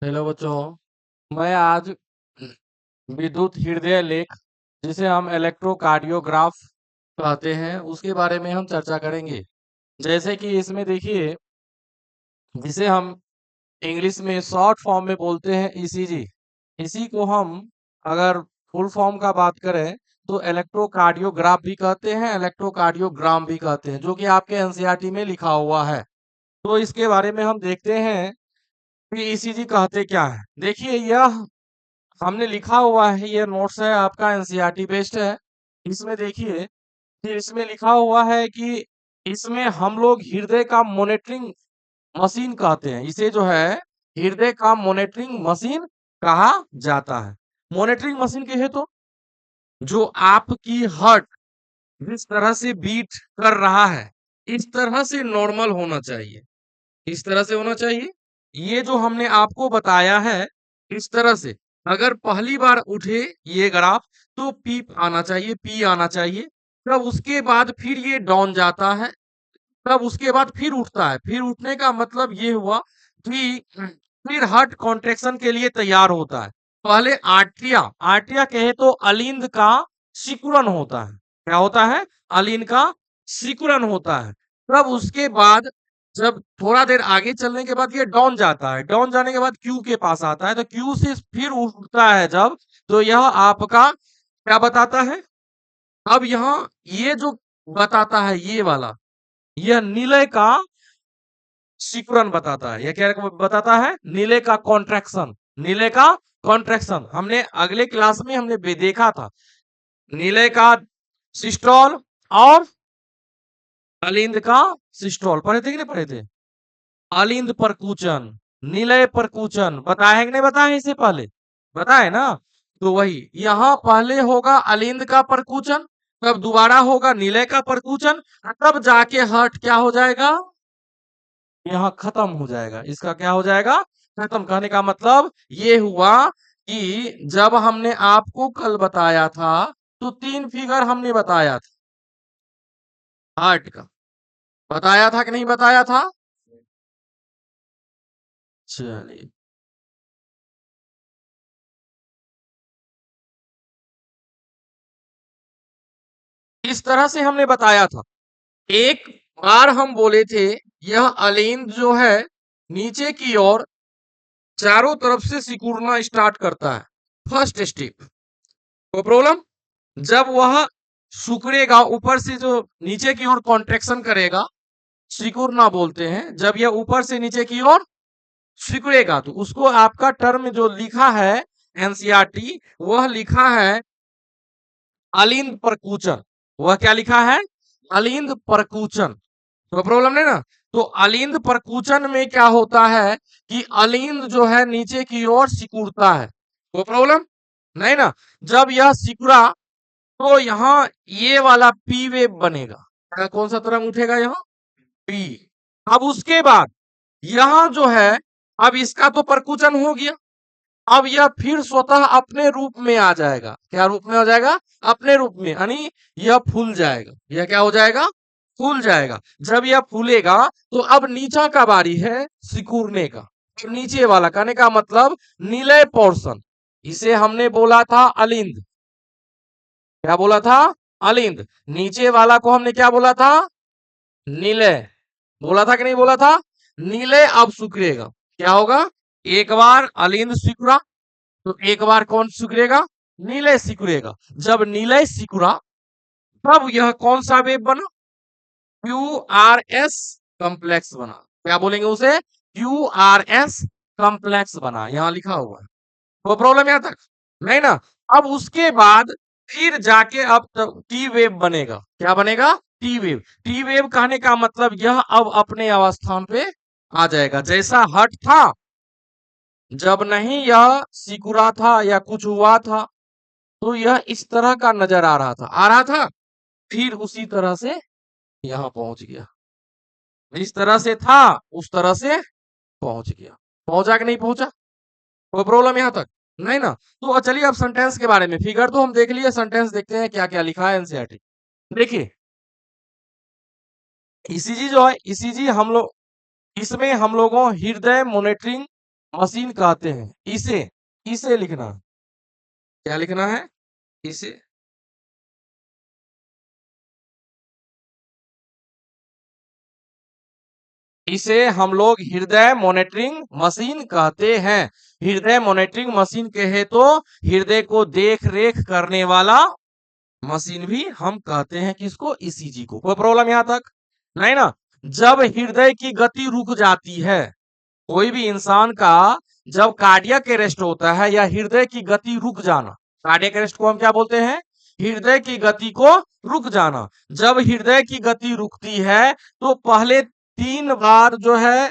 Hello बच्चों। मैं आज विद्युत हृदय लेख, जिसे हम इलेक्ट्रोकार्डियोग्राफ कहते हैं, उसके बारे में हम चर्चा करेंगे। जैसे कि इसमें देखिए, जिसे हम इंग्लिश में शॉर्ट फॉर्म में बोलते हैं ईसीजी। इसी को हम अगर फुल फॉर्म का बात करें तो इलेक्ट्रोकार्डियोग्राफ भी कहते हैं, इलेक्ट्रोकार्डियोग्राम भी कहते हैं, जो कि आपके एनसीईआरटी में लिखा हुआ है। तो इसके बारे में हम देखते हैं कि ईसीजी कहते क्या है। देखिए, यह हमने लिखा हुआ है, ये नोट्स है आपका, एनसीईआरटी बेस्ड है। इसमें देखिए कि इसमें लिखा हुआ है कि इसमें हम लोग हृदय का मॉनिटरिंग मशीन कहते हैं। इसे जो है हृदय का मॉनिटरिंग मशीन कहा जाता है। मॉनिटरिंग मशीन कहे तो जो आपकी हार्ट जिस तरह से बीट कर रहा है, इस तरह से नॉर्मल होना चाहिए, इस तरह से होना चाहिए। ये जो हमने आपको बताया है, इस तरह से अगर पहली बार उठे ये ग्राफ तो पी आना चाहिए, पी आना चाहिए। तब उसके बाद फिर ये डाउन जाता है, तब उसके बाद फिर उठता है। फिर उठने का मतलब ये हुआ कि फिर हार्ट कॉन्ट्रेक्शन के लिए तैयार होता है। पहले आर्टिया, आर्टिया कहे तो अलिंद का सिकुड़न होता है। क्या होता है? अलिंद का सिकुड़न होता है। तब उसके बाद जब थोड़ा देर आगे चलने के बाद ये डाउन जाता है, डाउन जाने के बाद क्यू के पास आता है, तो क्यू से फिर उठता है जब, तो यह आपका क्या बताता है? अब यहाँ ये जो बताता है ये वाला, यह निलय का सिकुड़न बताता है। यह क्या बताता है? निलय का कॉन्ट्रैक्शन, निलय का कॉन्ट्रैक्शन। हमने अगले क्लास में हमने देखा था निलय का सिस्टोल और अलिंद का सिस्टोल। पढ़े थे कि नहीं पढ़े थे? अलिंद परकुचन, निलय परकुचन बताया है कि नहीं बताया इससे पहले? बताए ना? तो वही यहाँ पहले होगा अलिंद का परकुचन, तब दोबारा होगा निलय का परकुचन, तब जाके हार्ट क्या हो जाएगा? यहाँ खत्म हो जाएगा। इसका क्या हो जाएगा? खत्म। कहने का मतलब ये हुआ कि जब हमने आपको कल बताया था तो 3 फिगर हमने बताया था हार्ट का। बताया था कि नहीं बताया था? चलिए, इस तरह से हमने बताया था। एक बार हम बोले थे यह अलिंद जो है नीचे की ओर चारों तरफ से सिकुड़ना स्टार्ट करता है। First step. कोई प्रॉब्लम? जब वह सिकुड़ेगा, ऊपर से जो नीचे की ओर कॉन्ट्रेक्शन करेगा, सिकुड़ना बोलते हैं। जब यह ऊपर से नीचे की ओर सिकुड़ेगा तो उसको आपका टर्म जो लिखा है एनसीईआरटी, वह लिखा है अलिंद परकुचन। वह क्या लिखा है? अलिंद परकुचन। तो प्रॉब्लम नहीं ना? तो अलिंद परकुचन में क्या होता है कि अलिंद जो है नीचे की ओर सिकुड़ता है। कोई प्रॉब्लम नहीं ना? जब यह सिकुड़ा तो यहाँ ये वाला पी वेव बनेगा। कौन सा तरंग उठेगा यहाँ? पी। अब उसके बाद यहां जो है, अब इसका तो परकुचन हो गया। अब यह फिर स्वतः अपने रूप में आ जाएगा। क्या रूप में आ जाएगा? अपने रूप में, यानी यह फूल जाएगा। यह क्या हो जाएगा? फूल जाएगा। जब यह फूलेगा तो अब नीचा का बारी है सिकुड़ने का। अब नीचे वाला, कहने का मतलब नीले पोर्शन, इसे हमने बोला था अलिंद। क्या बोला था? अलिंद। नीचे वाला को हमने क्या बोला था? नीले। बोला था कि नहीं बोला था? नीले अब सिकुड़ेगा। क्या होगा? एक बार अलिंद सिकुड़ा तो एक बार कौन सिकुड़ेगा? नीले सिकुड़ेगा। जब नीले सिकुड़ा तब यह कौन सा वेव बना? क्यू आर एस कॉम्प्लेक्स बना। क्या बोलेंगे उसे? क्यू आर एस कॉम्प्लेक्स बना। यहां लिखा हुआ है। वो प्रॉब्लम यहां तक नहीं ना? अब उसके बाद फिर जाके अब टी वेव बनेगा। क्या बनेगा? T wave. टी वेव कहने का मतलब यह अब अपने अवस्थान पे आ जाएगा। जैसा हट था जब नहीं यह सिकुड़ा था या कुछ हुआ था, तो यह इस तरह का नजर आ रहा था, आ रहा था। फिर उसी तरह से यहां पहुंच गया। इस तरह से था, उस तरह से पहुंच गया। पहुंचा कि नहीं पहुंचा? कोई प्रॉब्लम यहां तक नहीं ना? तो चलिए अब सेंटेंस के बारे में, फिगर तो हम देख लिए, सेंटेंस देखते हैं क्या क्या लिखा है एनसीईआरटी। देखिए, ईसीजी जो है, ईसीजी हम लोग, इसमें हम लोगों हृदय मॉनिटरिंग मशीन कहते हैं। इसे इसे लिखना, क्या लिखना है? इसे। इसे हम लोग हृदय मॉनिटरिंग मशीन कहते हैं। हृदय मॉनिटरिंग मशीन कहे तो हृदय को देख रेख करने वाला मशीन भी हम कहते हैं। किसको? ईसीजी को। कोई प्रॉब्लम यहां तक? नहीं ना? जब हृदय की गति रुक जाती है, कोई भी इंसान का जब कार्डियक अरेस्ट होता है या हृदय की गति रुक जाना, कार्डियक अरेस्ट को हम क्या बोलते हैं? हृदय की गति को रुक जाना। जब हृदय की गति रुकती है तो पहले 3 बार जो है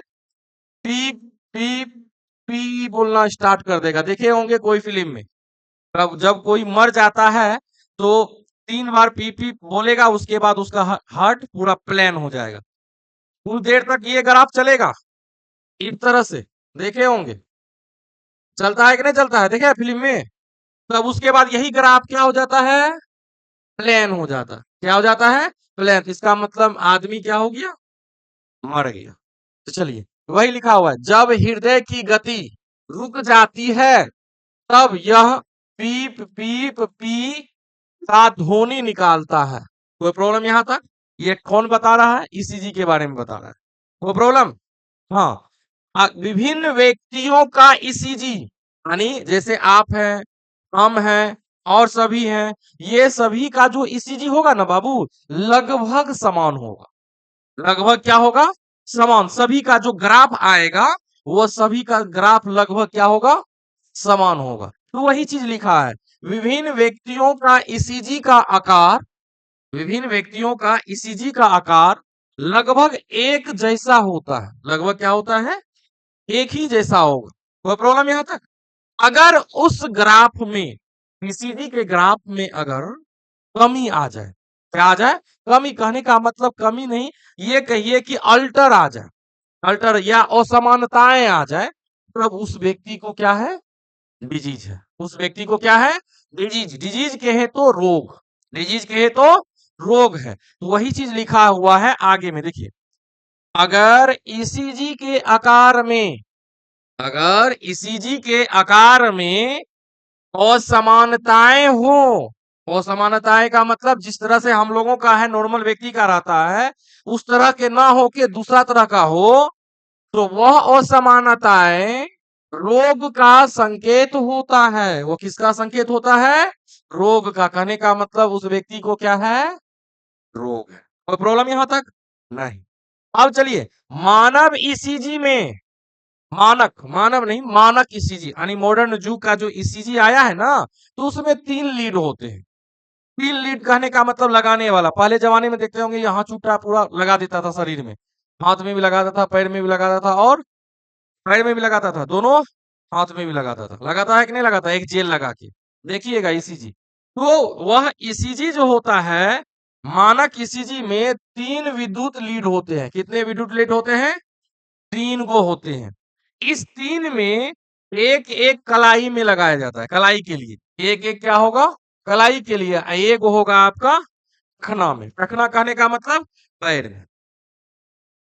पी पी पी बोलना स्टार्ट कर देगा। देखे होंगे कोई फिल्म में, तब जब कोई मर जाता है तो 3 बार पी पी बोलेगा, उसके बाद उसका हार्ट पूरा प्लेन हो जाएगा। कुछ देर तक ये ग्राफ चलेगा इस तरह से, देखे होंगे। चलता है कि नहीं चलता है? देखे हैं फिल्म में। तब उसके बाद यही ग्राफ क्या हो जाता है? प्लेन हो जाता है। क्या हो जाता है? प्लेन। इसका मतलब आदमी क्या हो गया? मर गया। तो चलिए, वही लिखा हुआ है, जब हृदय की गति रुक जाती है तब यह पीप पीप पी का ध्वनि निकालता है। कोई प्रॉब्लम यहां तक? ये कौन बता रहा है? ईसीजी के बारे में बता रहा है। कोई प्रॉब्लम? हाँ। विभिन्न व्यक्तियों का ईसीजी, यानी जैसे आप हैं, हम हैं और सभी हैं, ये सभी का जो ईसीजी होगा ना बाबू, लगभग समान होगा। लगभग क्या होगा? समान। सभी का जो ग्राफ आएगा वो सभी का ग्राफ लगभग क्या होगा? समान होगा। तो वही चीज लिखा है, विभिन्न व्यक्तियों का ईसीजी का आकार, विभिन्न व्यक्तियों का ईसीजी का आकार लगभग एक जैसा होता है। लगभग क्या होता है? एक ही जैसा होगा। कोई प्रॉब्लम यहां तक? अगर उस ग्राफ में, ईसीजी के ग्राफ में अगर कमी आ जाए, क्या आ जाए? कमी। कहने का मतलब कमी नहीं, ये कहिए कि अल्टर आ जाए, अल्टर या असमानताएं आ जाए, तब उस व्यक्ति को क्या है? डिजीज है। उस व्यक्ति को क्या है? डिजीज। डिजीज कहे तो रोग, डिजीज कहे तो रोग है। तो वही चीज लिखा हुआ है आगे में, देखिए। अगर ईसीजी के आकार में, अगर ईसीजी के आकार में असमानताएं हो, असमानताएं का मतलब जिस तरह से हम लोगों का है, नॉर्मल व्यक्ति का रहता है, उस तरह के ना हो के दूसरा तरह का हो, तो वह असमानताएं रोग का संकेत होता है। वो किसका संकेत होता है? रोग का। कहने का मतलब उस व्यक्ति को क्या है? रोग है। कोई प्रॉब्लम यहां तक? नहीं। अब चलिए, मानव ईसीजी में, मानक, मानव नहीं, मानक ईसीजी यानी मॉडर्न युग का जो ईसीजी आया है ना, तो उसमें 3 लीड होते हैं। 3 लीड कहने का मतलब लगाने वाला। पहले जमाने में देखते होंगे यहाँ चूटा पूरा लगा देता था शरीर में, हाथ में भी लगाता था, पैर में भी लगाता था और पैर में भी लगाता था, दोनों हाथ में भी लगाता था। लगाता है कि नहीं लगाता? एक जेल लगा के देखिएगा ईसीजी। तो वह ईसीजी जो होता है, मानक ईसीजी में 3 विद्युत लीड होते हैं। कितने विद्युत लीड होते हैं? 3 गो होते हैं। इस 3 में एक एक कलाई में लगाया जाता है। कलाई के लिए एक एक क्या होगा? कलाई के लिए एक होगा आपका टखना में। टखना कहने का मतलब पैर में,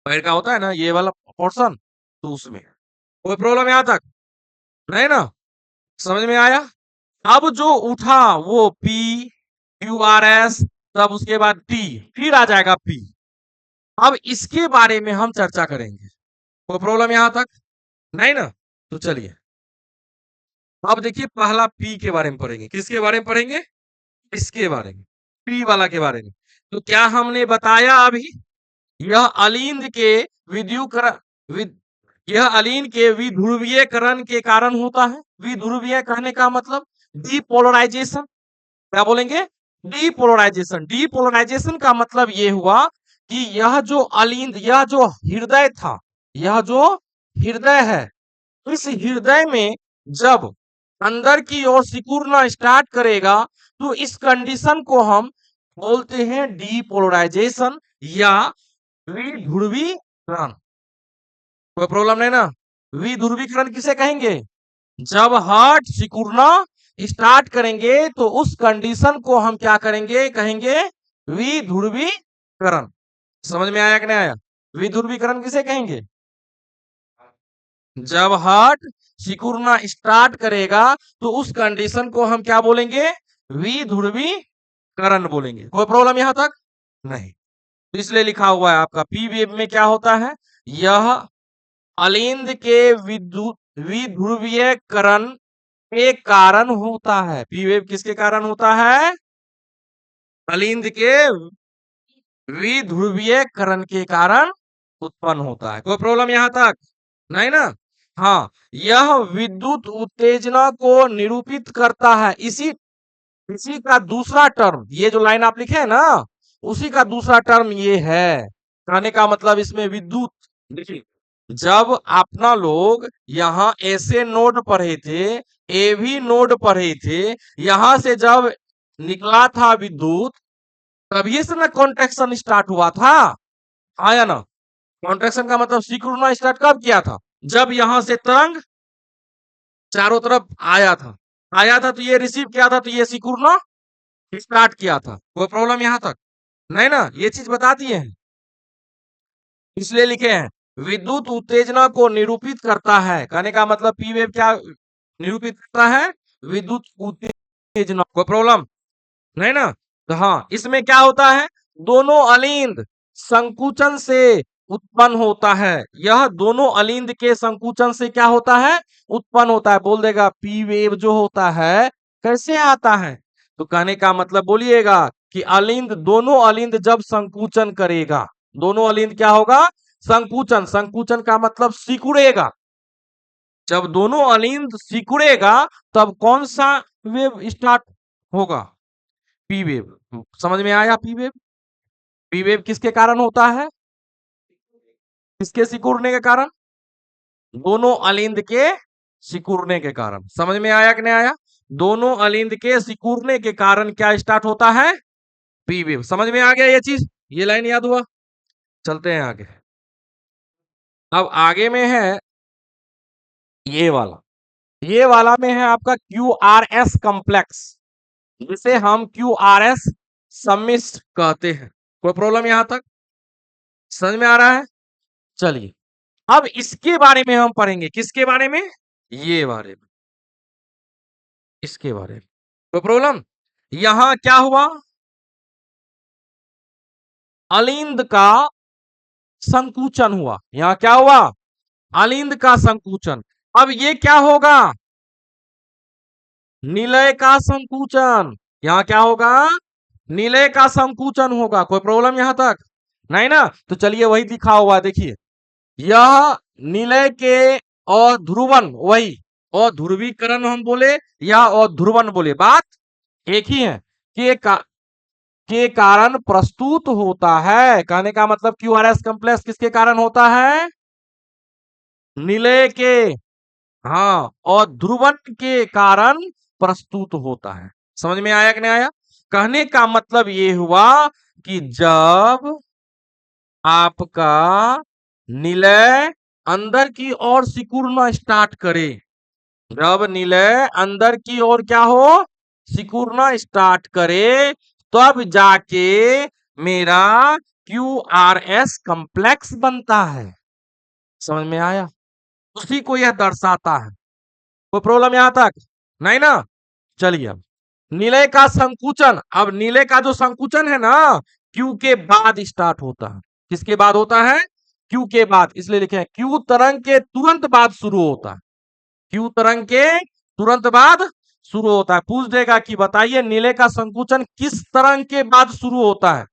पैर का होता है ना ये वाला पोर्शन, तो उसमें। कोई प्रॉब्लम यहां तक? नहीं ना? समझ में आया? अब जो उठा वो पी, क्यू आर एस, तब उसके बाद टी, फिर आ जाएगा पी। अब इसके बारे में हम चर्चा करेंगे। कोई प्रॉब्लम यहां तक? नहीं ना? तो चलिए, अब देखिए पहला पी के बारे में पढ़ेंगे। किसके बारे में पढ़ेंगे? इसके बारे में, पी वाला के बारे में। तो क्या हमने बताया अभी? यह अलिंद के विद्युकरण विद, यह अलिंद के विध्रुवीयकरण के कारण होता है। विध्रुवीय कहने का मतलब डीपोलराइजेशन। क्या बोलेंगे? डीपोलराइजेशन। डीपोलराइजेशन का मतलब ये हुआ कि यह जो अलिंद, यह जो हृदय था, यह जो हृदय है, इस हृदय में जब अंदर की ओर सिकुड़ना स्टार्ट करेगा तो इस कंडीशन को हम बोलते हैं डीपोलराइजेशन या विध्रुवीकरण। कोई प्रॉब्लम नहीं ना? विध्रुवीकरण किसे कहेंगे? जब हार्ट सिकुड़ना स्टार्ट करेंगे तो उस कंडीशन को हम क्या करेंगे? कहेंगे विध्रुवीकरण। समझ में आया कि नहीं आया? विध्रुवीकरण किसे कहेंगे? जब हार्ट सिकुड़ना स्टार्ट करेगा तो उस कंडीशन को हम क्या बोलेंगे? विध्रुवीकरण बोलेंगे। कोई प्रॉब्लम यहां तक? नहीं। तो इसलिए लिखा हुआ है आपका पी वेव में क्या होता है? यह अलिंद के विद्युत विध्रुवीकरण के कारण होता है। पी वेव किसके कारण होता है? अलिंद के विध्रुवीकरण के कारण उत्पन्न होता है। कोई प्रॉब्लम यहां तक? नहीं ना? हाँ, यह विद्युत उत्तेजना को निरूपित करता है। इसी इसी का दूसरा टर्म, ये जो लाइन आप लिखे है ना, उसी का दूसरा टर्म ये है। कहने का मतलब इसमें विद्युत, देखिए, जब अपना लोग यहाँ ऐसे नोड पढ़े थे, ए भी नोड पढ़े थे, यहां से जब निकला था विद्युत, तभी से ना कॉन्ट्रैक्शन स्टार्ट हुआ था। आया ना? कॉन्ट्रैक्शन का मतलब सिकुड़ना स्टार्ट कब किया था? जब यहां से तरंग चारों तरफ आया था तो ये रिसीव किया था, तो ये सिकुड़ना स्टार्ट किया था। कोई प्रॉब्लम यहां तक? नहीं ना? ये चीज बता दिए हैं, इसलिए लिखे हैं विद्युत उत्तेजना को निरूपित करता है। कहने का मतलब पी वेव क्या निरूपित करता है? विद्युत उत्तेजना। कोई प्रॉब्लम नहीं ना? तो हाँ, इसमें क्या होता है? दोनों अलिंद संकुचन से उत्पन्न होता है। यह दोनों अलिंद के संकुचन से क्या होता है? उत्पन्न होता है। बोल देगा पी वेव जो होता है कैसे आता है? तो कहने का मतलब बोलिएगा कि अलिंद, दोनों अलिंद जब संकुचन करेगा, दोनों अलिंद क्या होगा? संकुचन। संकुचन का मतलब सिकुड़ेगा। जब दोनों अलिंद सिकुड़ेगा तब कौन सा वेव स्टार्ट होगा? P wave. समझ में आया? पी वेव, पी वेव किसके कारण होता है? किसके सिकुड़ने के कारण? दोनों अलिंद के सिकुड़ने के कारण। समझ में आया कि नहीं आया? दोनों अलिंद के सिकुड़ने के कारण क्या स्टार्ट होता है? P wave. समझ में आ गया ये चीज? ये लाइन याद हुआ? चलते हैं आगे। अब आगे में है ये वाला। ये वाला में है आपका क्यू आर एस कॉम्प्लेक्स, जिसे हम क्यू आर एस सम्मिश्र कहते हैं। कोई प्रॉब्लम यहां तक? समझ में आ रहा है? चलिए, अब इसके बारे में हम पढ़ेंगे। किसके बारे में? ये बारे में, इसके बारे में। कोई प्रॉब्लम? यहां क्या हुआ? अलिंद का संकुचन हुआ। यहां क्या हुआ? अलिंद का संकुचन। अब ये क्या होगा? निलय का संकुचन। यहां क्या होगा? निलय का संकुचन होगा। कोई प्रॉब्लम यहां तक? नहीं ना? तो चलिए वही लिखा हुआ देखिए, यह निलय के अध्रुवन, वही अध्रुवीकरण हम बोले या अध्रुवन बोले, बात एक ही है। के कारण प्रस्तुत होता है। कहने का मतलब क्यूआरएस कॉम्प्लेक्स किसके कारण होता है? निलय के, हाँ, और ध्रुवन के कारण प्रस्तुत होता है। समझ में आया कि नहीं आया? कहने का मतलब ये हुआ कि जब आपका निलय अंदर की ओर सिकुड़ना स्टार्ट करे, जब निलय अंदर की ओर क्या हो? सिकुड़ना स्टार्ट करे, तब जाके मेरा क्यू आर एस कॉम्प्लेक्स बनता है। समझ में आया? उसी को यह दर्शाता है। कोई प्रॉब्लम यहां तक? नहीं ना? चलिए, अब निलय का संकुचन। अब निलय का जो संकुचन है ना, क्यू के बाद स्टार्ट होता है। किसके बाद होता है? क्यू के बाद। इसलिए लिखे हैं क्यू तरंग के तुरंत बाद शुरू होता है। क्यू तरंग के तुरंत बाद शुरू होता है। पूछ देगा कि बताइए निलय का संकुचन किस तरंग के बाद शुरू होता है?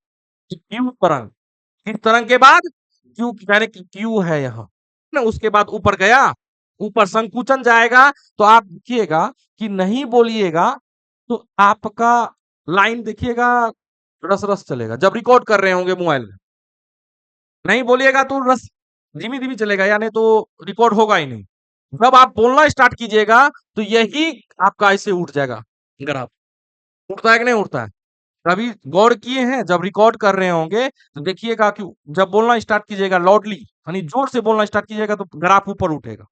क्यू तरंग। किस तरंग के बाद? क्यू, यानी कि क्यू है यहाँ ना, उसके बाद ऊपर गया, ऊपर संकुचन जाएगा। तो आप देखिएगा कि नहीं बोलिएगा तो आपका लाइन देखिएगा रस रस चलेगा। जब रिकॉर्ड कर रहे होंगे मोबाइल में, नहीं बोलिएगा तो रस धीमी धीमी चलेगा, यानी तो रिकॉर्ड होगा ही नहीं। जब आप बोलना स्टार्ट कीजिएगा तो यही आपका ऐसे उठ जाएगा ग्राफ। उठता है कि नहीं उठता है? कभी गौर किए हैं जब रिकॉर्ड कर रहे होंगे तो देखिएगा कि जब बोलना स्टार्ट कीजिएगा लाउडली, यानी जोर से बोलना स्टार्ट कीजिएगा तो ग्राफ ऊपर उठेगा।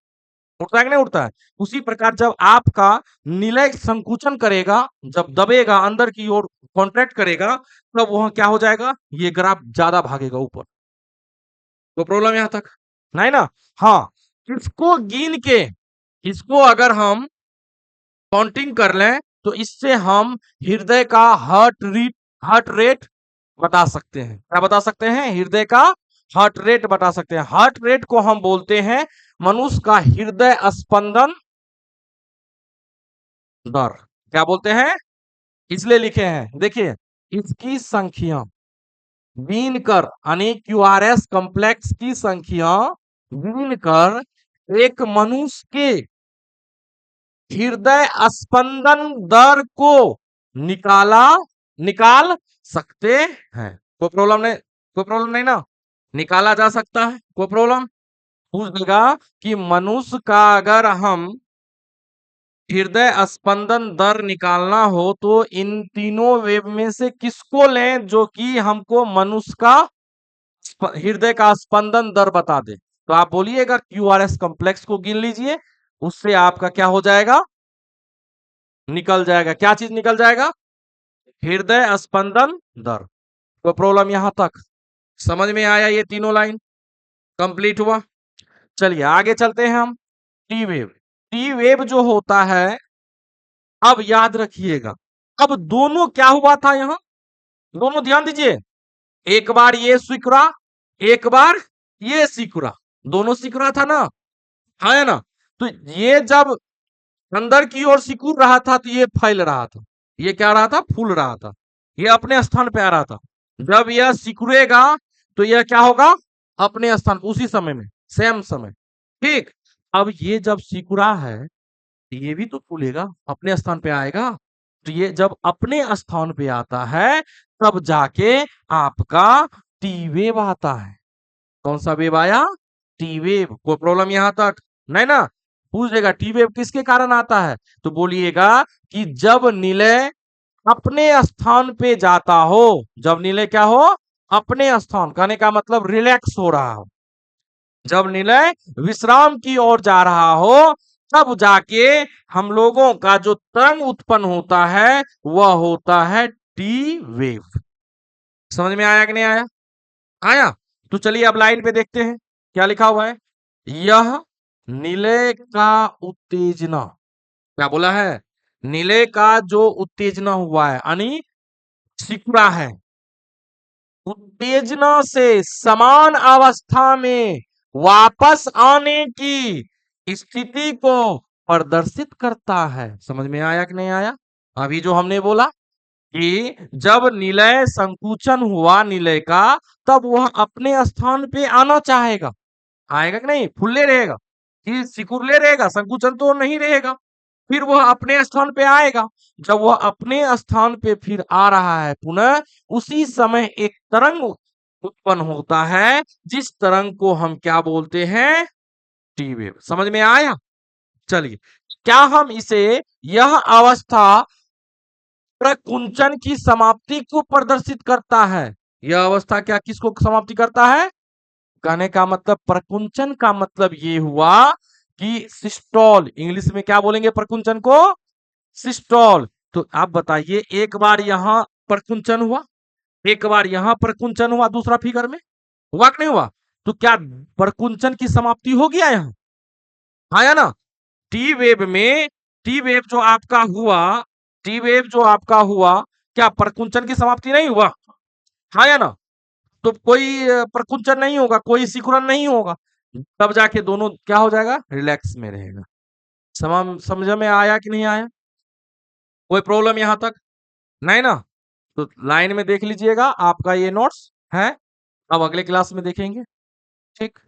उठता है कि नहीं उठता है? उसी प्रकार जब आपका निलय संकुचन करेगा, जब दबेगा अंदर की ओर कॉन्ट्रैक्ट करेगा, तब वहां क्या हो जाएगा? ये ग्राफ ज्यादा भागेगा ऊपर। तो प्रॉब्लम यहां तक? नहीं ना? हाँ, किसको गिन के, इसको अगर हम काउंटिंग कर लें तो इससे हम हृदय का हार्ट रेट बता सकते हैं। क्या बता सकते हैं? हृदय का हार्ट रेट बता सकते हैं। हार्ट रेट को हम बोलते हैं मनुष्य का हृदय स्पंदन दर। क्या बोलते हैं? इसलिए लिखे हैं, देखिए इसकी संख्या बीन कर यानी क्यूआरएस कॉम्प्लेक्स की संख्या बीन कर एक मनुष्य के हृदय स्पंदन दर को निकाला निकाल सकते हैं। कोई प्रॉब्लम नहीं, कोई प्रॉब्लम नहीं ना, निकाला जा सकता है, कोई प्रॉब्लम? पूछ देगा कि मनुष्य का अगर हम हृदय स्पंदन दर निकालना हो तो इन तीनों वेव में से किसको लें जो कि हमको मनुष्य का हृदय का स्पंदन दर बता दे। तो आप बोलिएगा क्यूआरएस कॉम्प्लेक्स को गिन लीजिए, उससे आपका क्या हो जाएगा? निकल जाएगा। क्या चीज निकल जाएगा? हृदय स्पंदन दर। तो प्रॉब्लम यहां तक समझ में आया? ये तीनों लाइन कंप्लीट हुआ। चलिए आगे चलते हैं हम। टी वेव, टी वेव जो होता है, अब याद रखिएगा, अब दोनों क्या हुआ था यहां, दोनों ध्यान दीजिए, एक बार ये सिकुड़ा, एक बार ये सिकुड़ा, दोनों सिकुड़ा था ना, है ना? तो ये जब अंदर की ओर सिकुड़ रहा था तो ये फैल रहा था, ये क्या रहा था? फूल रहा था, ये अपने स्थान पे आ रहा था। जब यह सिकुड़ेगा तो यह क्या होगा? अपने स्थान, उसी समय में, सेम समय। ठीक, अब ये जब सिकुड़ा है ये भी तो फूलेगा, अपने स्थान पे आएगा। तो ये जब अपने स्थान पे आता है तब जाके आपका टी वेव आता है। कौन सा वेव आया? T wave. कोई प्रॉब्लम यहां तक नहीं ना? पूछेगा टी वेव किसके कारण आता है, तो बोलिएगा कि जब निलय अपने स्थान पे जाता हो, जब निलय क्या हो? अपने स्थान, कहने का मतलब रिलैक्स हो रहा हो, जब निलय विश्राम की ओर जा रहा हो तब जाके हम लोगों का जो तरंग उत्पन्न होता है वह होता है टी वेव। समझ में आया कि नहीं आया? आया। तो चलिए अब लाइन पे देखते हैं क्या लिखा हुआ है। यह निलय का उत्तेजना, क्या बोला है? निलय का जो उत्तेजना हुआ है यानी सिकुड़ा है, उत्तेजना से समान अवस्था में वापस आने की स्थिति को प्रदर्शित करता है। समझ में आया कि नहीं आया? अभी जो हमने बोला कि जब निलय संकुचन हुआ निलय का, तब वह अपने स्थान पे आना चाहेगा, आएगा कि नहीं? फुल्ले रहेगा कि सिकुड़ले रहेगा, संकुचन तो नहीं रहेगा। फिर वह अपने स्थान पे आएगा, जब वह अपने स्थान पे फिर आ रहा है पुनः, उसी समय एक तरंग उत्पन्न होता है, जिस तरंग को हम क्या बोलते हैं? T wave. समझ में आया? चलिए, क्या हम इसे, यह अवस्था प्रकुंचन की समाप्ति को प्रदर्शित करता है? यह अवस्था क्या किसको समाप्ति करता है? कहने का मतलब प्रकुंचन का मतलब ये हुआ कि सिस्टोल, इंग्लिश में क्या बोलेंगे प्रकुंचन को? सिस्टोल। तो आप बताइए, एक बार यहां प्रकुंचन हुआ, एक बार यहां प्रकुंचन हुआ, दूसरा फिगर में हुआ कि नहीं हुआ? तो क्या प्रकुंचन की समाप्ति हो गया यहां? आया ना? टी वेव में, टी वेव जो आपका हुआ, टी वेव जो आपका हुआ, क्या प्रकुंचन की समाप्ति नहीं हुआ? आया ना? तो कोई प्रकुंचन नहीं होगा, कोई सिकुड़न नहीं होगा, तब जाके दोनों क्या हो जाएगा? रिलैक्स में रहेगा। समझ में आया कि नहीं आया? कोई प्रॉब्लम यहां तक नहीं ना? तो लाइन में देख लीजिएगा, आपका ये नोट्स है, अब अगले क्लास में देखेंगे। ठीक।